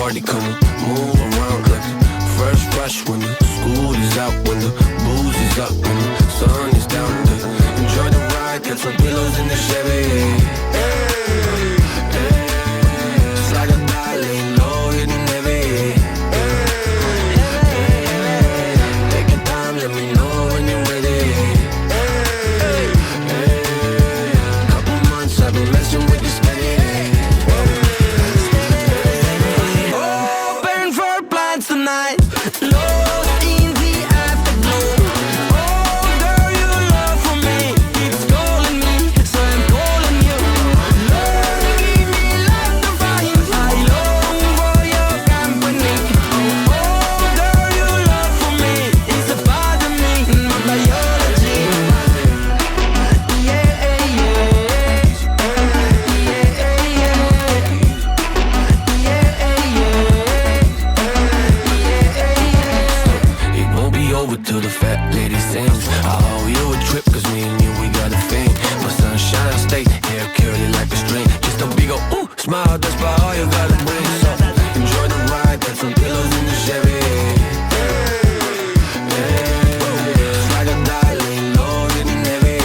party, come on, move around like a fresh rush when the school is out, when the booze is up, when the sun is down. Enjoy the ride, got some pillows in the Chevy. Hey, hey, just like a dial, laying low, hitting heavy. Take your time, let me know when you're ready. Couple months I've been messing with this steady. Open for plans tonight. Lost in the afterglow. Oh, girl, your love for me keeps calling me, so I'm calling you. Love, give me love to find. I long for your company. Oh, girl, your love for me is a part of me, my biology. Yeah, yeah, it won't be over till the fat lady sings. I owe you a trip, cause me and you, we got a thing. My sunshine state, hair curly like a string. Just a big ol' ooh, smile, that's about all you gotta bring. So enjoy the ride, got some pillows in the Chevy. Just like a dial, laying low, hitting heavy.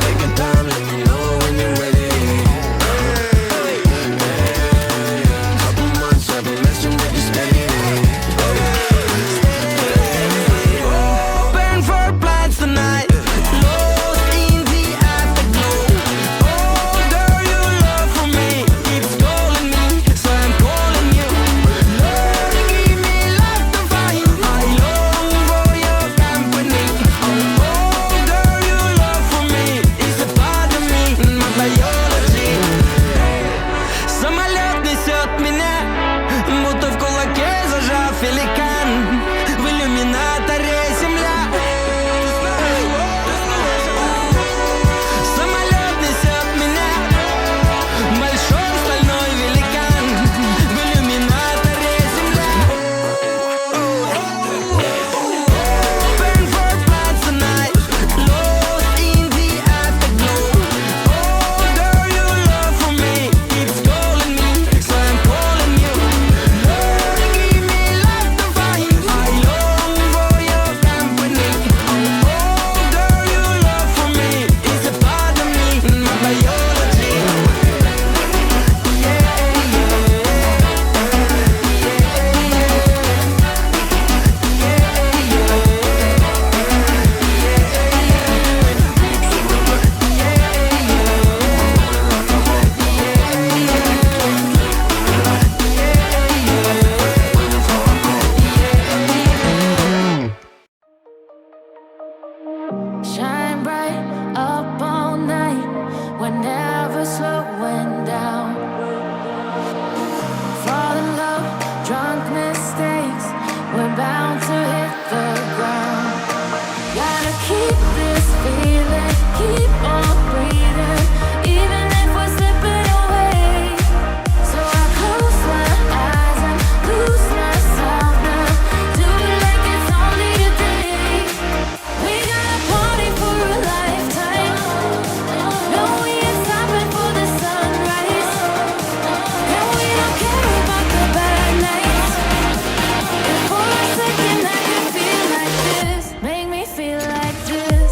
Take your time, let me know when you're ready. Couple months I've been messing with this steady. Open for plans tonight. Lost in the afterglow. Oh, girl, your love for me keeps calling me, so I'm calling you. Love, give me love to find. I long for your company. Oh, girl, your love for me is a part of me, my biology. Самолет несет меня, будто в кулаке зажав великан. В иллюминаторе земля. Самолет несет меня, большой стальной великан. В иллюминаторе земля. Open for plans tonight. Lost in the afterglow. Oh, girl, your love for me keeps calling me, so I'm calling you. Love, give me love to find. I long for your company. Oh, girl, your love for me is a part of me, my biology. Shine bright up all night. We're never slowing down. Fall in love, drunk mistakes. We're bound to hit the ground. Gotta keep this feeling, keep on breathing, even if we're slipping away. So I close my eyes and lose myself now. Do it like it's only today. We got a party for a lifetime. No, we ain't stopping for the sunrise. And we don't care about the bad nights. If for a second I can feel like this, make me feel like this.